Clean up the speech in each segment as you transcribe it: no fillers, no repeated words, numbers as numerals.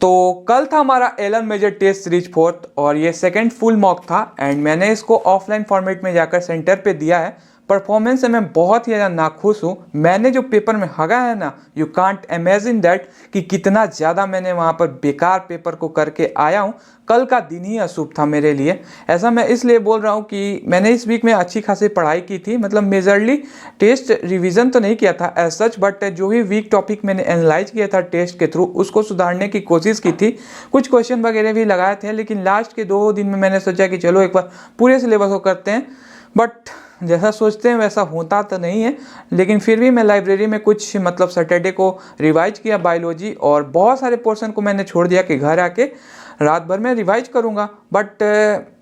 तो कल था हमारा Allen major test series fourth और ये सेकंड फुल मॉक था एंड मैंने इसको ऑफलाइन फॉर्मेट में जाकर सेंटर पे दिया है। परफॉर्मेंस से मैं बहुत ही ज़्यादा नाखुश हूँ। मैंने जो पेपर में हगा है ना, यू कांट इमेजिन दैट कि कितना ज़्यादा मैंने वहाँ पर बेकार पेपर को करके आया हूँ। कल का दिन ही अशुभ था मेरे लिए। ऐसा मैं इसलिए बोल रहा हूँ कि मैंने इस वीक में अच्छी खासी पढ़ाई की थी, मतलब मेजरली टेस्ट रिवीजन तो नहीं किया था एज सच, बट जो भी वीक टॉपिक मैंने एनालाइज किया था टेस्ट के थ्रू उसको सुधारने की कोशिश की थी। कुछ क्वेश्चन वगैरह भी लगाए थे, लेकिन लास्ट के 2 दिन में मैंने सोचा कि चलो एक बार पूरे सिलेबस को करते हैं। बट जैसा सोचते हैं वैसा होता तो नहीं है, लेकिन फिर भी मैं लाइब्रेरी में कुछ मतलब सैटरडे को रिवाइज किया बायोलॉजी, और बहुत सारे पोर्शन को मैंने छोड़ दिया कि घर आके रात भर में रिवाइज करूँगा। बट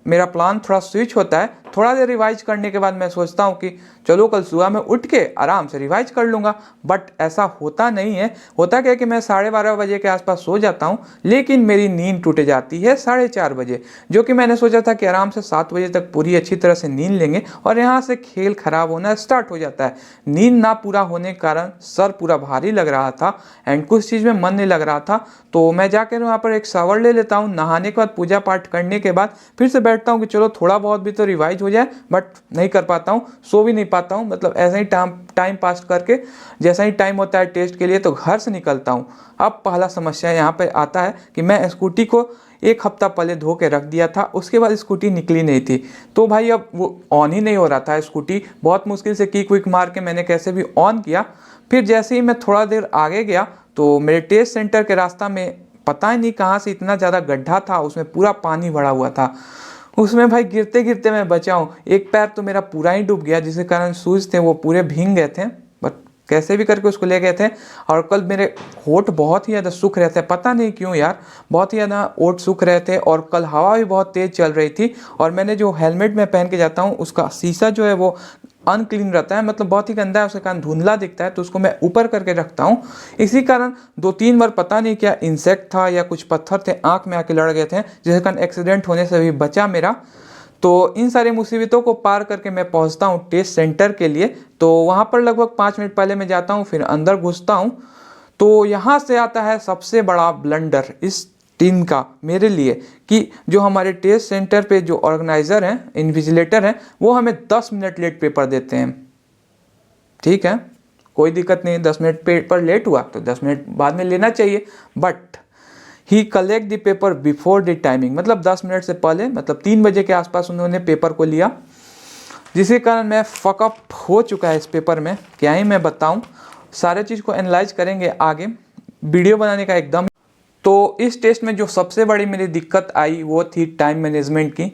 मेरा प्लान थोड़ा स्विच होता है। थोड़ा देर रिवाइज करने के बाद मैं सोचता हूँ कि चलो कल सुबह में उठ के आराम से रिवाइज कर लूँगा, बट ऐसा होता नहीं है। होता क्या है कि मैं 12:30 बजे के आसपास सो जाता हूँ, लेकिन मेरी नींद टूट जाती है 4:30 बजे, जो कि मैंने सोचा था कि आराम से 7 बजे तक पूरी अच्छी तरह से नींद लेंगे, और यहाँ से खेल खराब होना स्टार्ट हो जाता है। नींद ना पूरा होने के कारण सर पूरा भारी लग रहा था एंड कुछ चीज़ में मन नहीं लग रहा था। तो मैं जाकर वहाँ पर एक शावर ले लेता हूँ, नहाने के बाद पूजा पाठ करने के बाद फिर से बैठता हूँ कि चलो थोड़ा बहुत भी तो रिवाइज हो जाए, बट नहीं कर पाता हूँ, सो भी नहीं पाता हूँ। मतलब ऐसा ही टाइम पास करके जैसा ही टाइम होता है टेस्ट के लिए तो घर से निकलता हूँ। अब पहला समस्या यहाँ पे आता है कि मैं स्कूटी को 1 हफ्ता पहले धो के रख दिया था, उसके बाद स्कूटी निकली नहीं थी। तो भाई अब वो ऑन ही नहीं हो रहा था स्कूटी। बहुत मुश्किल से किक विक मार के मैंने कैसे भी ऑन किया। फिर जैसे ही मैं थोड़ा देर आगे गया तो मेरे टेस्ट सेंटर के रास्ता में पता ही नहीं कहाँ से इतना ज़्यादा गड्ढा था, उसमें पूरा पानी भरा हुआ था। उसमें भाई गिरते गिरते मैं बचा हूँ। एक पैर तो मेरा पूरा ही डूब गया, जिसके कारण शूज़ थे वो पूरे भीग गए थे, बट कैसे भी करके उसको ले गए थे। और कल मेरे होठ बहुत ही ज़्यादा सूख रहे थे, पता नहीं क्यों यार, बहुत ही ज़्यादा होठ सूख रहे थे। और कल हवा भी बहुत तेज़ चल रही थी, और मैंने जो हेलमेट में पहन के जाता हूँ उसका शीशा जो है वो अनक्लीन रहता है, मतलब बहुत ही गंदा है, उसके कारण धुंधला दिखता है, तो उसको मैं ऊपर करके रखता हूँ। इसी कारण 2-3 बार पता नहीं क्या इंसेक्ट था या कुछ पत्थर थे आँख में आके लड़ गए थे, जिसके कारण एक्सीडेंट होने से भी बचा मेरा। तो इन सारी मुसीबतों को पार करके मैं पहुंचता हूं टेस्ट सेंटर के लिए। तो वहां पर लगभग 5 मिनट पहले मैं जाता हूं, फिर अंदर घुसता हूं। तो यहाँ से आता है सबसे बड़ा ब्लंडर इस टीम का मेरे लिए, कि जो हमारे टेस्ट सेंटर पे जो ऑर्गेनाइज़र हैं, इन्विजिलेटर हैं, वो हमें 10 मिनट लेट पेपर देते हैं। ठीक है, कोई दिक्कत नहीं, 10 मिनट पेपर लेट हुआ तो 10 मिनट बाद में लेना चाहिए, but he collect the paper before the timing, मतलब 10 मिनट से पहले, मतलब 3 बजे के आसपास उन्होंने पेपर को लिया, जिसके कारण मैं फकअप हो चुका है इस पेपर में। क्या ही मैं बताऊं, सारे चीज़ को एनालाइज करेंगे आगे, वीडियो बनाने का एकदम। तो इस टेस्ट में जो सबसे बड़ी मेरी दिक्कत आई वो थी टाइम मैनेजमेंट की।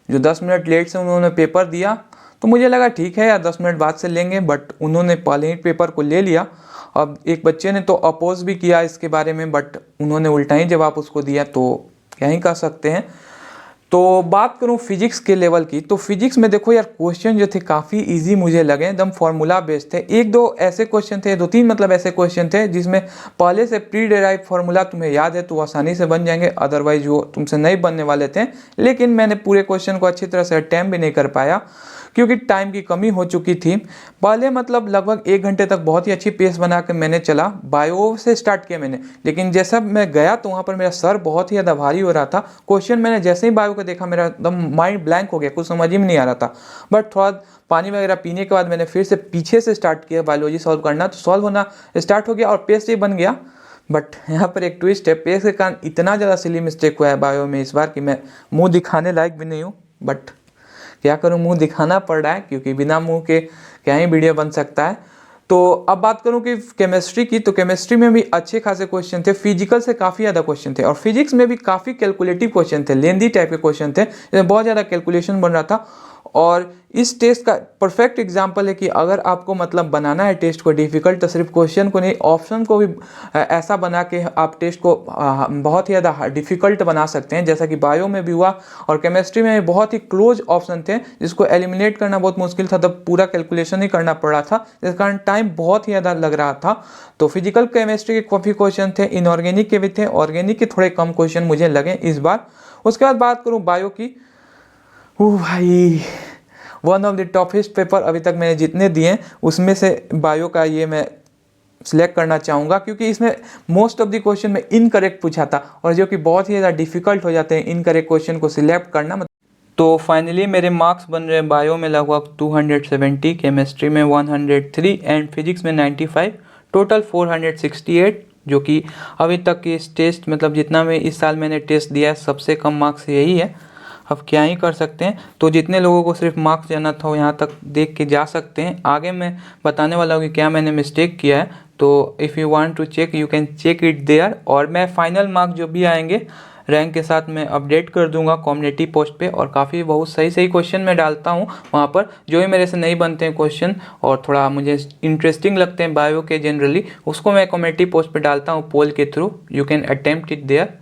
जो 10 मिनट लेट से उन्होंने पेपर दिया, तो मुझे लगा ठीक है यार 10 मिनट बाद से लेंगे, बट उन्होंने पहले ही पेपर को ले लिया। अब एक बच्चे ने तो अपोज भी किया इसके बारे में, बट उन्होंने उल्टा ही जवाब उसको दिया, तो क्या ही कर सकते हैं। तो बात करूं फिजिक्स के लेवल की, तो फिजिक्स में देखो यार क्वेश्चन जो थे काफ़ी इजी मुझे लगे, एकदम फार्मूला बेस्ड थे। 1-2 ऐसे क्वेश्चन थे, 2-3 मतलब ऐसे क्वेश्चन थे जिसमें पहले से प्री डेराइव फार्मूला तुम्हें याद है तो आसानी से बन जाएंगे, अदरवाइज वो तुमसे नहीं बनने वाले थे। लेकिन मैंने पूरे क्वेश्चन को अच्छी तरह से अटैम्प्ट भी नहीं कर पाया, क्योंकि टाइम की कमी हो चुकी थी। पहले मतलब लगभग 1 घंटे तक बहुत ही अच्छी पेस बना के मैंने चला, बायो से स्टार्ट किया मैंने, लेकिन जैसा मैं गया तो वहाँ पर मेरा सर बहुत ही ज़्यादा भारी हो रहा था। क्वेश्चन मैंने जैसे ही बायो को देखा मेरा एकदम माइंड ब्लैंक हो गया, कुछ समझ ही में नहीं आ रहा था। बट थोड़ा पानी वगैरह पीने के बाद मैंने फिर से पीछे से स्टार्ट किया बायोलॉजी सॉल्व करना, तो सॉल्व होना स्टार्ट हो गया और पेस ही बन गया। बट यहाँ पर एक ट्विस्ट है, पेस के कारण इतना ज़्यादा सिली मिस्टेक हुआ है बायो में इस बार कि मैं मुँह दिखाने लायक भी नहीं हूँ। बट क्या करूं, मुंह दिखाना पड़ रहा है, क्योंकि बिना मुंह के क्या ही वीडियो बन सकता है। तो अब बात करूं कि केमिस्ट्री की, तो केमिस्ट्री में भी अच्छे खासे क्वेश्चन थे, फिजिकल से काफ़ी ज़्यादा क्वेश्चन थे, और फिजिक्स में भी काफ़ी कैलकुलेटिव क्वेश्चन थे, लेंदी टाइप के क्वेश्चन थे, जिसमें बहुत ज़्यादा कैलकुलेशन बन रहा था। और इस टेस्ट का परफेक्ट एग्जांपल है कि अगर आपको मतलब बनाना है टेस्ट को डिफ़िकल्ट, तो सिर्फ क्वेश्चन को नहीं, ऑप्शन को भी ऐसा बना के आप टेस्ट को बहुत ही ज़्यादा डिफ़िकल्ट बना सकते हैं, जैसा कि बायो में भी हुआ। और केमिस्ट्री में भी बहुत ही क्लोज ऑप्शन थे, जिसको एलिमिनेट करना बहुत मुश्किल था, तब पूरा कैलकुलेशन ही करना पड़ रहा था, जिस कारण टाइम बहुत ही ज़्यादा लग रहा था। तो फिजिकल केमिस्ट्री के काफ़ी क्वेश्चन थे, इनऑर्गेनिक के भी थे, ऑर्गेनिक के थोड़े कम क्वेश्चन मुझे लगे इस बार। उसके बाद बात करूँ बायो की, भाई one of the toughest paper अभी तक मैंने जितने दिए उसमें से बायो का ये मैं सिलेक्ट करना चाहूँगा, क्योंकि इसमें मोस्ट ऑफ द क्वेश्चन में इनकरेक्ट पूछा था और जो कि बहुत ही ज़्यादा डिफिकल्ट हो जाते हैं इनकरेक्ट क्वेश्चन को सिलेक्ट करना। तो फाइनली मेरे मार्क्स बन रहे हैं बायो में लगभग 270, केमिस्ट्री में 103 एंड फिजिक्स में 95, टोटल 468, जो कि अभी तक की इस टेस्ट मतलब जितना भी इस साल मैंने टेस्ट दिया है सबसे कम मार्क्स यही है। अब क्या ही कर सकते हैं। तो जितने लोगों को सिर्फ मार्क्स जाना था वो यहाँ तक देख के जा सकते हैं। आगे मैं बताने वाला हूँ कि क्या मैंने मिस्टेक किया है, तो if you want to check you can check it there. और मैं फाइनल मार्क जो भी आएंगे रैंक के साथ मैं अपडेट कर दूंगा कम्युनिटी पोस्ट पे। और काफ़ी बहुत सही सही क्वेश्चन मैं डालता हूँ वहाँ पर, जो भी मेरे से नहीं बनते हैं क्वेश्चन और थोड़ा मुझे इंटरेस्टिंग लगते हैं बायो के जनरली, उसको मैं कम्युनिटी पोस्ट पे डालता हूँ पोल के through. You can attempt it there.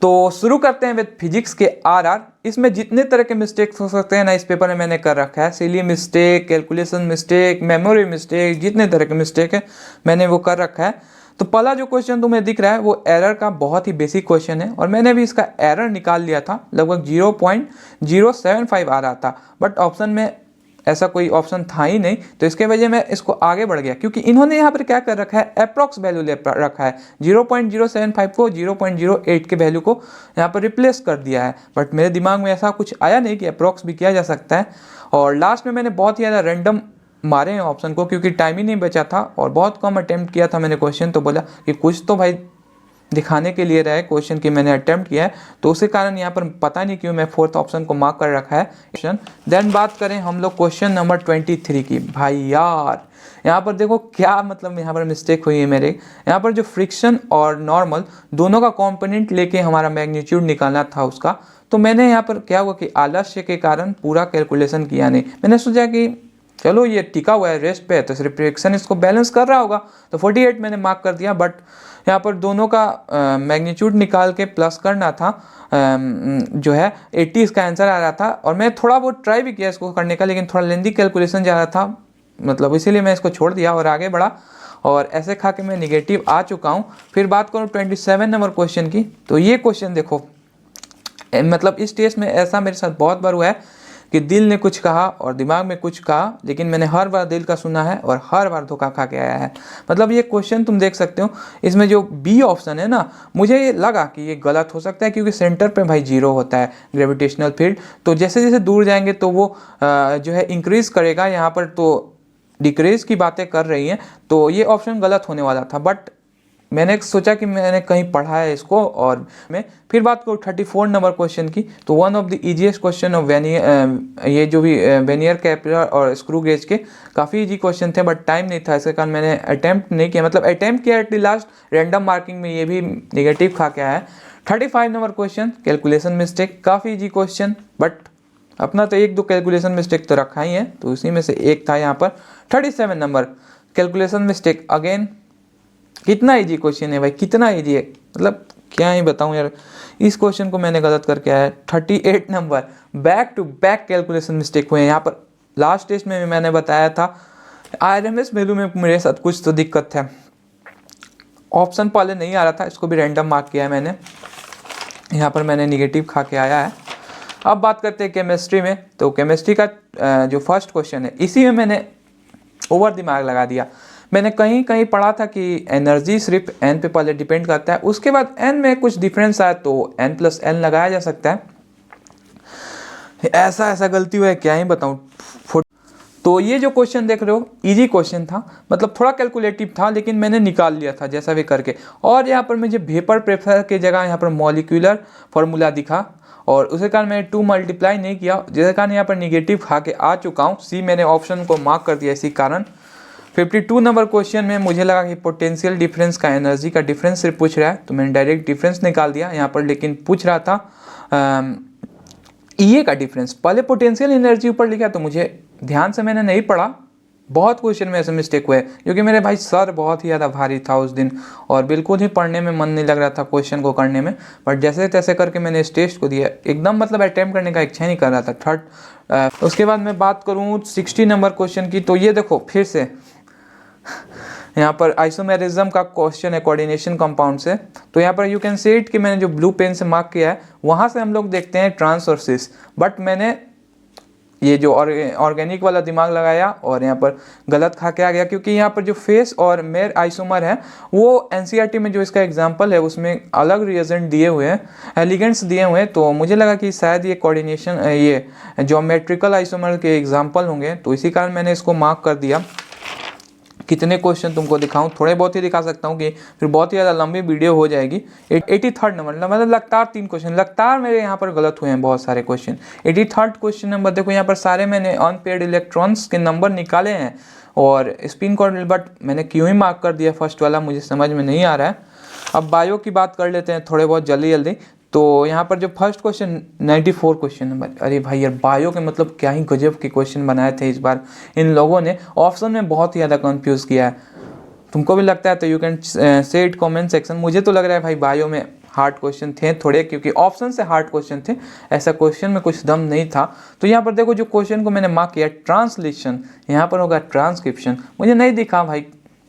तो शुरू करते हैं विद फिजिक्स के आरआर। इसमें जितने तरह के मिस्टेक्स हो सकते हैं ना इस पेपर में मैंने कर रखा है। Silly mistake, calculation mistake, memory mistake, जितने तरह के मिस्टेक है मैंने वो कर रखा है। तो पहला जो क्वेश्चन तुम्हें दिख रहा है वो एरर का बहुत ही बेसिक क्वेश्चन है और मैंने भी इसका एरर निकाल लिया था। लगभग 0.075 आ रहा था, बट ऑप्शन में ऐसा कोई ऑप्शन था ही नहीं, तो इसके वजह मैं इसको आगे बढ़ गया, क्योंकि इन्होंने यहाँ पर क्या कर रखा है अप्रॉक्स वैल्यू ले रखा है। 0.075 को 0.08 के वैल्यू को यहाँ पर रिप्लेस कर दिया है, बट मेरे दिमाग में ऐसा कुछ आया नहीं कि अप्रॉक्स भी किया जा सकता है। और लास्ट में मैंने बहुत ही ज़्यादा रैंडम मारे हैं ऑप्शन को, क्योंकि टाइम ही नहीं बचा था और बहुत कम अटेम्प्ट किया था मैंने क्वेश्चन। तो बोला कि कुछ तो भाई दिखाने के लिए रहे क्वेश्चन की मैंने अटेम्प्ट किया है, तो उसी कारण यहाँ पर पता नहीं क्यों मैं फोर्थ ऑप्शन को मार्क कर रखा है क्वेश्चन। देन बात करें हम लोग क्वेश्चन नंबर 23 की। भाई यार यहाँ पर देखो क्या मतलब यहाँ पर मिस्टेक हुई है मेरे। यहाँ पर जो फ्रिक्शन और नॉर्मल दोनों का कॉम्पोनेंट लेके हमारा मैग्नीट्यूड निकालना था उसका, तो मैंने यहाँ पर क्या हुआ कि आलस्य के कारण पूरा कैलकुलेशन किया नहीं। मैंने सोचा कि चलो ये टिका हुआ है रेस्ट पे तो सिर्फ फ्रिक्शन इसको बैलेंस कर रहा होगा, तो 48 मैंने मार्क कर दिया। बट यहाँ पर दोनों का मैग्नीट्यूड निकाल के प्लस करना था, जो है 80 इसका आंसर आ रहा था। और मैं थोड़ा बहुत ट्राई भी किया इसको करने का, लेकिन थोड़ा लेंदी कैलकुलेशन जा रहा था, मतलब इसीलिए मैं इसको छोड़ दिया और आगे बढ़ा। और ऐसे खा के मैं निगेटिव आ चुका हूँ। फिर बात करूँ 27 नंबर क्वेश्चन की, तो ये क्वेश्चन देखो मतलब इस टेस्ट में ऐसा मेरे साथ बहुत बार हुआ है कि दिल ने कुछ कहा और दिमाग में कुछ कहा, लेकिन मैंने हर बार दिल का सुना है और हर बार धोखा खा के आया है। मतलब ये क्वेश्चन तुम देख सकते हो, इसमें जो बी ऑप्शन है ना, मुझे ये लगा कि ये गलत हो सकता है, क्योंकि सेंटर पे भाई 0 होता है ग्रेविटेशनल फील्ड, तो जैसे जैसे दूर जाएंगे तो वो जो है इंक्रीज करेगा। यहाँ पर तो डिक्रीज की बातें कर रही हैं, तो ये ऑप्शन गलत होने वाला था। बट मैंने सोचा कि मैंने कहीं पढ़ा है इसको। और मैं फिर बात करूँ 34 नंबर क्वेश्चन की, तो one of the easiest question of vernier, ये जो भी वेनियर कैपिलर और स्क्रू गेज के काफ़ी इजी क्वेश्चन थे, बट टाइम नहीं था, इसके कारण मैंने अटैम्प्ट नहीं किया। मतलब अटैम्प्ट किया at the last random marking में, ये भी निगेटिव खा के आया है। 35 नंबर क्वेश्चन कैलकुलेशन मिस्टेक, काफ़ी इजी क्वेश्चन, बट अपना तो एक दो कैलकुलेशन मिस्टेक तो रखा ही है, तो उसी में से एक था यहाँ पर। 37 नंबर कैलकुलेशन मिस्टेक, अगेन कितना इजी क्वेश्चन है भाई, कितना इजी है, मतलब क्या ही बताऊं यार। इस क्वेश्चन को मैंने गलत करके आया है। 38 number back to back calculation mistake हुए हैं यहाँ पर। लास्ट टेस्ट में भी मैंने बताया था आरएमएस वैल्यू में मेरे साथ कुछ तो दिक्कत है, ऑप्शन पहले नहीं आ रहा था, इसको भी रैंडम मार्क किया है मैंने, यहाँ पर मैंने निगेटिव खा के आया है। अब बात करते हैं केमिस्ट्री में, तो केमिस्ट्री का जो फर्स्ट क्वेश्चन है इसी में मैंने ओवर दिमाग लगा दिया। मैंने कहीं कहीं पढ़ा था कि एनर्जी सिर्फ एन पे पहले डिपेंड करता है, उसके बाद एन में कुछ डिफरेंस आया तो एन प्लस एन लगाया जा सकता है। ऐसा गलती हुआ है क्या ही बताऊँ। तो ये जो क्वेश्चन देख रहे हो इजी क्वेश्चन था, मतलब थोड़ा कैलकुलेटिव था, लेकिन मैंने निकाल लिया था जैसा भी करके। और यहाँ पर मुझे वेपर प्रेफर की जगह यहाँ पर मॉलिक्यूलर फार्मूला दिखा और उसके कारण मैंने 2 मल्टीप्लाई नहीं किया, जिसके कारण यहाँ पर निगेटिव खा के आ चुका हूँ। सी मैंने ऑप्शन को मार्क कर दिया इसी कारण। 52 नंबर क्वेश्चन में मुझे लगा कि पोटेंशियल डिफरेंस का एनर्जी का डिफरेंस सिर्फ पूछ रहा है, तो मैंने डायरेक्ट डिफरेंस निकाल दिया यहाँ पर, लेकिन पूछ रहा था ईए का डिफरेंस। पहले पोटेंशियल एनर्जी ऊपर लिखा, तो मुझे ध्यान से मैंने नहीं पढ़ा। बहुत क्वेश्चन में ऐसे मिस्टेक हुए, क्योंकि मेरे भाई सर बहुत ही ज़्यादा भारी था उस दिन और बिल्कुल ही पढ़ने में मन नहीं लग रहा था क्वेश्चन को करने में। बट जैसे तैसे करके मैंने इस टेस्ट को दिया, एकदम मतलब अटैम्प्ट करने का इच्छा नहीं कर रहा था। उसके बाद मैं बात करूँ 60 नंबर क्वेश्चन की, तो ये देखो फिर से यहाँ पर आइसोमेरिज्म का क्वेश्चन है कोऑर्डिनेशन कंपाउंड से। तो यहाँ पर यू कैन सी इट कि मैंने जो ब्लू पेन से मार्क किया है वहाँ से हम लोग देखते हैं ट्रांस और सिस, बट मैंने ये जो ऑर्गेनिक वाला दिमाग लगाया और यहाँ पर गलत खा के आ गया, क्योंकि यहाँ पर जो फेस और मेयर आइसोमर है वो एनसीईआरटी में जो इसका एग्जांपल है उसमें अलग रिएजेंट दिए हुए हैं, एलिगेंट्स दिए हुए हैं, तो मुझे लगा कि शायद ये कोऑर्डिनेशन ये ज्योमेट्रिकल आइसोमर के एग्जाम्पल होंगे, तो इसी कारण मैंने इसको मार्क कर दिया। कितने क्वेश्चन तुमको दिखाऊं, थोड़े बहुत ही दिखा सकता हूं कि फिर बहुत ही ज़्यादा लंबी वीडियो हो जाएगी। 83rd नंबर मतलब लगातार 3 क्वेश्चन लगातार मेरे यहाँ पर गलत हुए हैं बहुत सारे क्वेश्चन। 83rd क्वेश्चन नंबर देखो, यहाँ पर सारे मैंने अनपेयर्ड इलेक्ट्रॉन्स के नंबर निकाले हैं और स्पिन कोऑर्डिनेट, बट मैंने क्यों ही मार्क कर दिया फर्स्ट वाला, मुझे समझ में नहीं आ रहा है। अब बायो की बात कर लेते हैं थोड़े बहुत जल्दी जल्दी। तो यहाँ पर जो फर्स्ट क्वेश्चन 94 क्वेश्चन नंबर, अरे भाई यार बायो के मतलब क्या ही गजब के क्वेश्चन बनाए थे इस बार इन लोगों ने, ऑप्शन में बहुत ही ज़्यादा कंफ्यूज किया है। तुमको भी लगता है तो you can say it comment section. मुझे तो लग रहा है भाई बायो में हार्ड क्वेश्चन थे थोड़े, क्योंकि ऑप्शन से हार्ड क्वेश्चन थे, ऐसा क्वेश्चन में कुछ दम नहीं था। तो यहाँ पर देखो जो क्वेश्चन को मैंने मार्क किया ट्रांसलेशन, यहाँ पर होगा ट्रांसक्रिप्शन, मुझे नहीं दिखा भाई,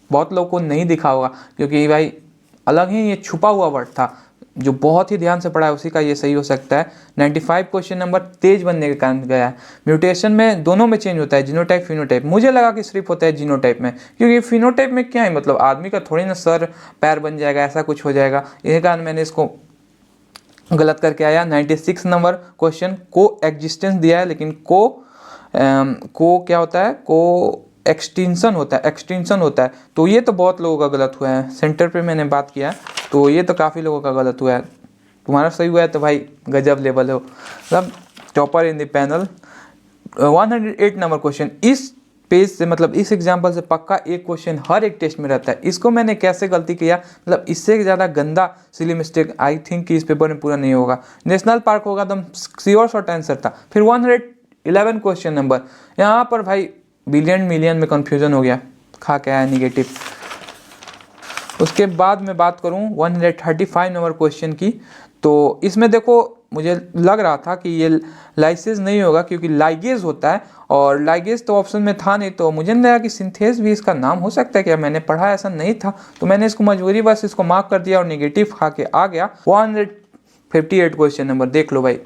बहुत लोगों को नहीं दिखा होगा क्योंकि भाई अलग ही ये छुपा हुआ वर्ड था, जो बहुत ही ध्यान से पढ़ा है उसी का ये सही हो सकता है। 95 क्वेश्चन नंबर तेज बनने के कारण गया है। म्यूटेशन में दोनों में चेंज होता है, जीनोटाइप फिनोटाइप, मुझे लगा कि सिर्फ होता है जीनोटाइप में, क्योंकि फिनोटाइप में क्या है मतलब आदमी का थोड़ी ना सर पैर बन जाएगा, ऐसा कुछ हो जाएगा, यही कारण मैंने इसको गलत करके आया। 96 नंबर क्वेश्चन को एग्जिस्टेंस दिया है, लेकिन को क्या होता है, को एक्सटेंशन होता है, तो ये तो बहुत लोगों का गलत हुआ है। सेंटर पे मैंने बात किया तो ये तो काफ़ी लोगों का गलत हुआ है, तुम्हारा सही हुआ है तो भाई गजब लेवल हो, मतलब topper in the panel. 108 number question, इस पेज से मतलब इस एग्जाम्पल से पक्का एक क्वेश्चन हर एक टेस्ट में रहता है, इसको मैंने कैसे गलती किया, मतलब इससे ज़्यादा गंदा सिली मिस्टेक आई थिंक कि इस पेपर में पूरा नहीं होगा। नेशनल पार्क होगा तो श्योर शॉर्ट आंसर था। फिर 111 क्वेश्चन नंबर, यहाँ पर भाई बिलियन मिलियन में कंफ्यूजन हो गया, खा के आया निगेटिव। उसके बाद मैं बात करूं 135 नंबर क्वेश्चन की, तो इसमें देखो मुझे लग रहा था कि ये लाइसेस नहीं होगा क्योंकि लाइगेज होता है, और लाइगेज तो ऑप्शन में था नहीं, तो मुझे नहीं लगा कि सिंथेस भी इसका नाम हो सकता है क्या, मैंने पढ़ा ऐसा नहीं था, तो मैंने इसको मजबूरी बस इसको मार्क कर दिया और निगेटिव खा के आ गया। 158 क्वेश्चन नंबर देख लो भाई,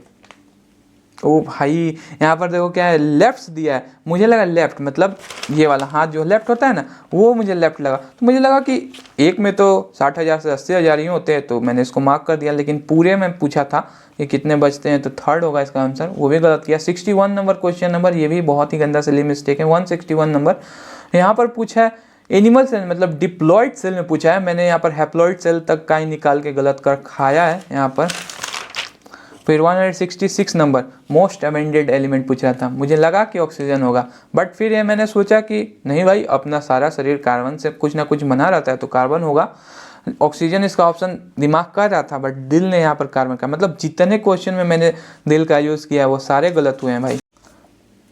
ओ भाई यहाँ पर देखो क्या है, लेफ्ट दिया है, मुझे लगा लेफ्ट मतलब ये वाला हाथ जो लेफ्ट होता है ना, वो मुझे लेफ्ट लगा, तो मुझे लगा कि एक में तो 60,000 से 80,000 ही होते हैं, तो मैंने इसको मार्क कर दिया। लेकिन पूरे में पूछा था कि कितने बचते हैं, तो थर्ड होगा इसका आंसर, वो भी गलत किया। 61 नंबर क्वेश्चन नंबर, ये भी बहुत ही गंदा सिली मिस्टेक है। 161 नंबर यहाँ पर पूछा है एनिमल सेल मतलब डिप्लॉइड सेल में पूछा है, मैंने यहाँ पर हैप्लॉइड सेल तक का ही निकाल के गलत कर खाया है यहाँ पर। फिर 166 नंबर मोस्ट अबेंडेड एलिमेंट पूछ रहा था, मुझे लगा कि ऑक्सीजन होगा, बट फिर ये मैंने सोचा कि नहीं भाई अपना सारा शरीर कार्बन से कुछ ना कुछ बना रहता है, तो कार्बन होगा। ऑक्सीजन इसका ऑप्शन दिमाग कर रहा था, बट दिल ने यहाँ पर कार्बन का, मतलब जितने क्वेश्चन में मैंने दिल का यूज़ किया वो सारे गलत हुए हैं भाई।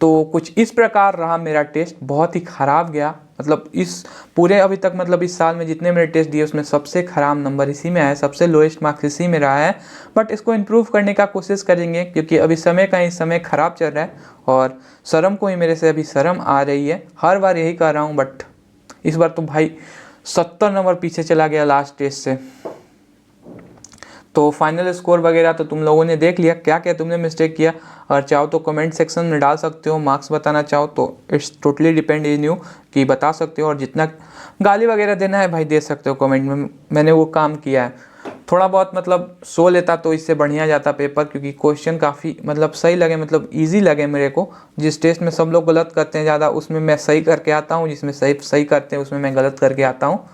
तो कुछ इस प्रकार रहा मेरा टेस्ट, बहुत ही ख़राब गया, मतलब इस पूरे अभी तक मतलब इस साल में जितने मेरे टेस्ट दिए उसमें सबसे ख़राब नंबर इसी में आया, सबसे लोएस्ट मार्क्स इसी में रहा है। बट इसको इम्प्रूव करने का कोशिश करेंगे, क्योंकि अभी समय का ही समय ख़राब चल रहा है और शर्म को ही मेरे से अभी शर्म आ रही है, हर बार यही कर रहा हूँ, बट इस बार तो भाई 70 नंबर पीछे चला गया लास्ट टेस्ट से। तो फाइनल स्कोर वगैरह तो तुम लोगों ने देख लिया, क्या क्या तुमने मिस्टेक किया, और चाहो तो कमेंट सेक्शन में डाल सकते हो, मार्क्स बताना चाहो तो it's totally depend in you कि बता सकते हो, और जितना गाली वगैरह देना है भाई दे सकते हो कमेंट में, मैंने वो काम किया है। थोड़ा बहुत मतलब सो लेता तो इससे बढ़िया जाता पेपर, क्योंकि क्वेश्चन काफ़ी मतलब सही लगे, मतलब ईजी लगे मेरे को। जिस टेस्ट में सब लोग गलत करते हैं ज़्यादा उसमें मैं सही करके आता हूँ, जिसमें सही करते हैं उसमें मैं गलत करके आता हूँ।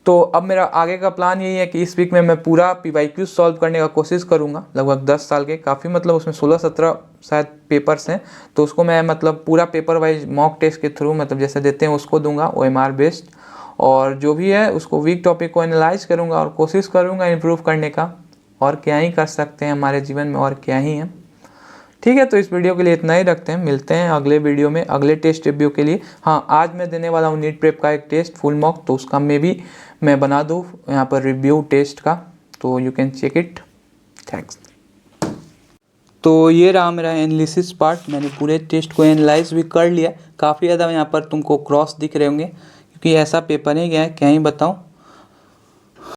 तो अब मेरा आगे का प्लान यही है कि इस वीक में मैं पूरा PYQ सॉल्व करने का कोशिश करूँगा, लगभग 10 साल के काफ़ी मतलब उसमें 16-17 शायद पेपर्स हैं, तो उसको मैं मतलब पूरा पेपर वाइज मॉक टेस्ट के थ्रू मतलब जैसे देते हैं उसको दूंगा OMR बेस्ड, और जो भी है उसको वीक टॉपिक को एनालाइज करूँगा और कोशिश करूँगा इम्प्रूव करने का। और क्या ही कर सकते हैं हमारे जीवन में, और क्या ही है। ठीक है, तो इस वीडियो के लिए इतना ही रखते हैं, मिलते हैं अगले वीडियो में अगले टेस्ट रिव्यू के लिए। हाँ, आज मैं देने वाला हूँ नीट प्रेप का एक टेस्ट फुल मॉक, तो उसका मैं बना दूँ यहाँ पर रिव्यू टेस्ट का, तो you can check it. Thanks. तो ये रहा मेरा एनालिसिस पार्ट, मैंने पूरे टेस्ट को एनालाइज भी कर लिया, काफ़ी ज़्यादा यहाँ पर तुमको क्रॉस दिख रहे होंगे, क्योंकि ऐसा पेपर ही गया है क्या ही बताऊँ।